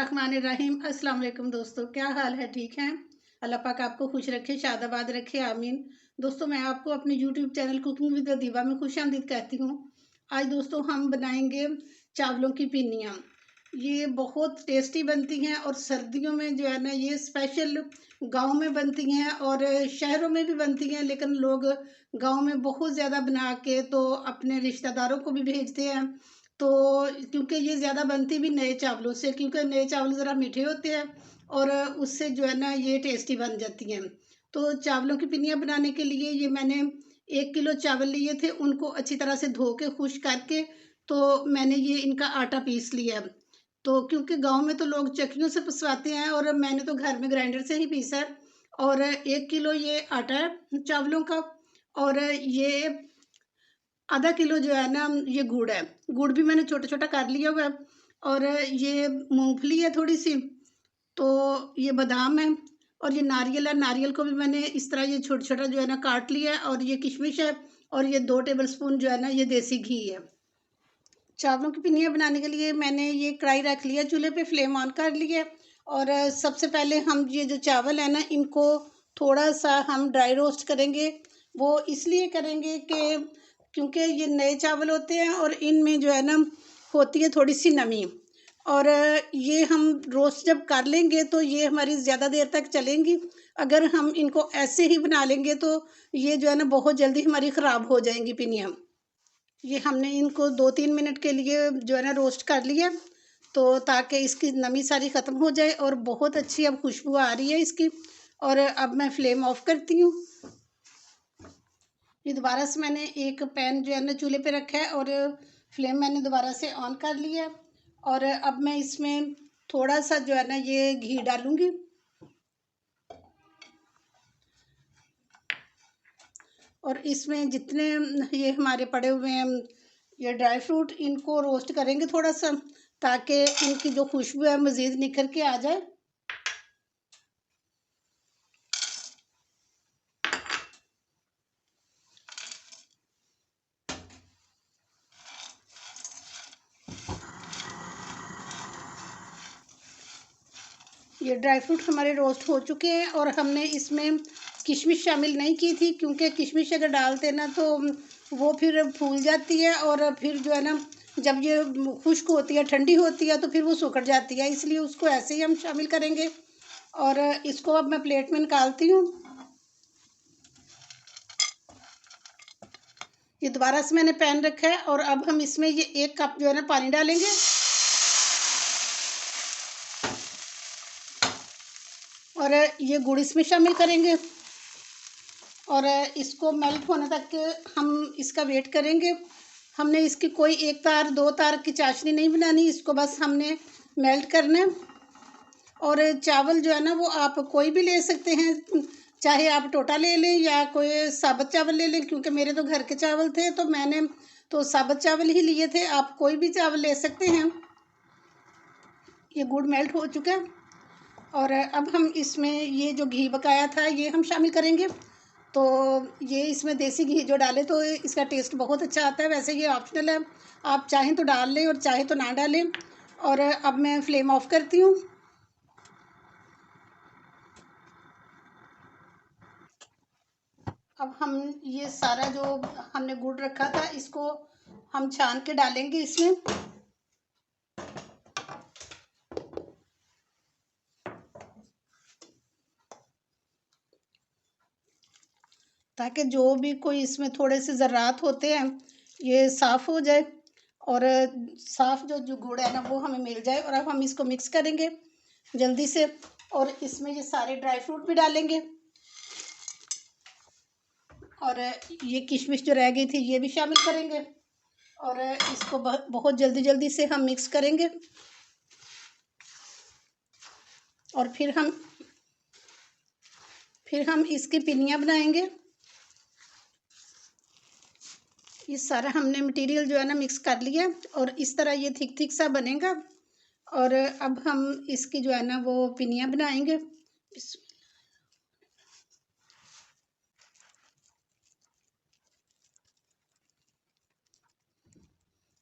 बिस्मिल्लाहिर्रहमानिर्रहीम। अस्सलाम वालेकुम दोस्तों, क्या हाल है? ठीक हैं? अल्लाह पाक आपको खुश रखे, शादाबाद रखे, आमीन। दोस्तों, मैं आपको अपने यूट्यूब चैनल कुकिंग विद दीवा में खुशामदीद कहती हूँ। आज दोस्तों हम बनाएंगे चावलों की पिन्नियाँ। ये बहुत टेस्टी बनती हैं और सर्दियों में जो है ना, ये स्पेशल गांव में बनती हैं और शहरों में भी बनती हैं, लेकिन लोग गांव में बहुत ज़्यादा बना के तो अपने रिश्तेदारों को भी भेजते हैं। तो क्योंकि ये ज़्यादा बनती भी नए चावलों से, क्योंकि नए चावल ज़रा मीठे होते हैं और उससे जो है ना ये टेस्टी बन जाती हैं। तो चावलों की पिन्नियाँ बनाने के लिए ये मैंने 1 किलो चावल लिए थे, उनको अच्छी तरह से धो के खुश करके तो मैंने ये इनका आटा पीस लिया। तो क्योंकि गांव में तो लोग चक्कियों से पिसवाते हैं और मैंने तो घर में ग्राइंडर से ही पीसा है। और 1 किलो ये आटा है चावलों का। और ये ½ किलो जो है ना ये गुड़ है। गुड़ भी मैंने छोटा छोटा कर लिया हुआ है। और ये मूंगफली है थोड़ी सी। तो ये बादाम है। और ये नारियल है, नारियल को भी मैंने इस तरह ये छोटा छोटा जो है ना काट लिया है। और ये किशमिश है। और ये 2 टेबलस्पून जो है ना ये देसी घी है। चावलों की पिन्नियाँ बनाने के लिए मैंने ये कढ़ाई रख लिया, चूल्हे पे फ्लेम ऑन कर लिया। और सबसे पहले हम ये जो चावल है ना इनको थोड़ा सा हम ड्राई रोस्ट करेंगे। वो इसलिए करेंगे कि क्योंकि ये नए चावल होते हैं और इनमें जो है ना होती है थोड़ी सी नमी। और ये हम रोस्ट जब कर लेंगे तो ये हमारी ज़्यादा देर तक चलेंगी। अगर हम इनको ऐसे ही बना लेंगे तो ये जो है ना बहुत जल्दी हमारी ख़राब हो जाएंगी पिन्नियाँ। ये हमने इनको 2-3 मिनट के लिए जो है ना रोस्ट कर लिया, तो ताकि इसकी नमी सारी ख़त्म हो जाए और बहुत अच्छी अब खुशबू आ रही है इसकी। और अब मैं फ्लेम ऑफ करती हूँ। ये दोबारा से मैंने एक पैन जो है ना चूल्हे पे रखा है और फ्लेम मैंने दोबारा से ऑन कर लिया। और अब मैं इसमें थोड़ा सा जो है ना ये घी डालूँगी। और इसमें जितने ये हमारे पड़े हुए हैं ये ड्राई फ्रूट, इनको रोस्ट करेंगे थोड़ा सा, ताकि इनकी जो खुशबू है मज़ीद निखर के आ जाए। ये ड्राई फ्रूट हमारे रोस्ट हो चुके हैं और हमने इसमें किशमिश शामिल नहीं की थी, क्योंकि किशमिश अगर डालते ना तो वो फिर फूल जाती है और फिर जो है ना जब ये खुश्क होती है, ठंडी होती है, तो फिर वो सिकुड़ जाती है, इसलिए उसको ऐसे ही हम शामिल करेंगे। और इसको अब मैं प्लेट में निकालती हूँ। ये दोबारा से मैंने पैन रखा है और अब हम इसमें ये 1 कप जो है ना पानी डालेंगे। और ये गुड़ इसमें शामिल करेंगे और इसको मेल्ट होने तक के हम इसका वेट करेंगे। हमने इसकी कोई 1 तार 2 तार की चाशनी नहीं बनानी, इसको बस हमने मेल्ट करना है। और चावल जो है ना वो आप कोई भी ले सकते हैं, चाहे आप टोटा ले लें या कोई साबुत चावल ले लें, क्योंकि मेरे तो घर के चावल थे तो मैंने तो साबुत चावल ही लिए थे। आप कोई भी चावल ले सकते हैं। ये गुड़ मेल्ट हो चुका है और अब हम इसमें ये जो घी पकाया था ये हम शामिल करेंगे। तो ये इसमें देसी घी जो डालें तो इसका टेस्ट बहुत अच्छा आता है। वैसे ये ऑप्शनल है, आप चाहें तो डाल लें और चाहे तो ना डालें। और अब मैं फ्लेम ऑफ करती हूँ। अब हम ये सारा जो हमने गुड़ रखा था इसको हम छान के डालेंगे इसमें। ताकि जो भी कोई इसमें थोड़े से ज़रात होते हैं ये साफ़ हो जाए और साफ़ जो गुड़ है ना वो हमें मिल जाए। और अब हम इसको मिक्स करेंगे जल्दी से और इसमें ये सारे ड्राई फ्रूट भी डालेंगे। और ये किशमिश जो रह गई थी ये भी शामिल करेंगे और इसको बहुत जल्दी जल्दी से हम मिक्स करेंगे। और फिर हम इसकी पिन्नियाँ बनाएंगे। ये सारा हमने मटेरियल जो है ना मिक्स कर लिया और इस तरह ये थिक थिक सा बनेगा। और अब हम इसकी जो है ना वो पिन्नियाँ बनाएंगे।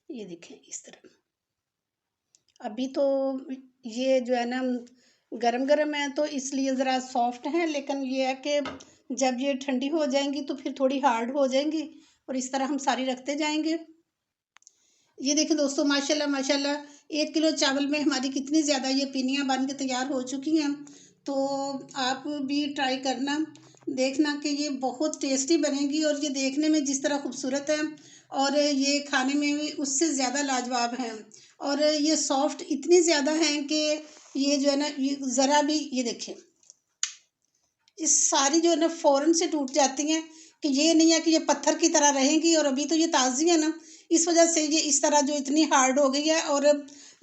ये देखें इस तरह। अभी तो ये जो है ना गरम गरम है तो इसलिए ज़रा सॉफ्ट है, लेकिन ये है कि जब ये ठंडी हो जाएंगी तो फिर थोड़ी हार्ड हो जाएंगी और इस तरह हम सारी रखते जाएंगे। ये देखिए दोस्तों, माशाल्लाह माशाल्लाह 1 किलो चावल में हमारी कितनी ज़्यादा ये पिनियाँ बन के तैयार हो चुकी हैं। तो आप भी ट्राई करना, देखना कि ये बहुत टेस्टी बनेगी और ये देखने में जिस तरह खूबसूरत है और ये खाने में भी उससे ज़्यादा लाजवाब हैं। और ये सॉफ्ट इतनी ज़्यादा हैं कि ये जो है ना, ये ज़रा भी, ये देखें, ये सारी जो है ना फ़ौरन से टूट जाती हैं, कि ये नहीं है कि ये पत्थर की तरह रहेंगी। और अभी तो ये ताज़ी है ना, इस वजह से ये इस तरह जो इतनी हार्ड हो गई है। और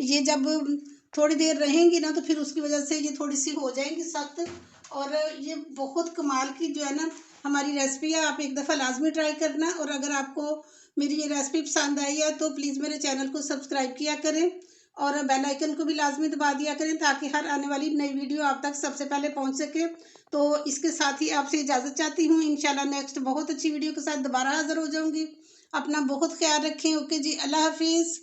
ये जब थोड़ी देर रहेंगी ना तो फिर उसकी वजह से ये थोड़ी सी हो जाएंगी सख्त। और ये बहुत कमाल की जो है ना हमारी रेसिपी है, आप एक दफ़ा लाजमी ट्राई करना। और अगर आपको मेरी ये रेसिपी पसंद आई है तो प्लीज़ मेरे चैनल को सब्सक्राइब किया करें और बेल आइकन को भी लाजमी दबा दिया करें, ताकि हर आने वाली नई वीडियो आप तक सबसे पहले पहुंच सके। तो इसके साथ ही आपसे इजाज़त चाहती हूँ। इंशाल्लाह नेक्स्ट बहुत अच्छी वीडियो के साथ दोबारा हाज़िर हो जाऊँगी। अपना बहुत ख्याल रखें। ओके जी, अल्लाह हाफिज़।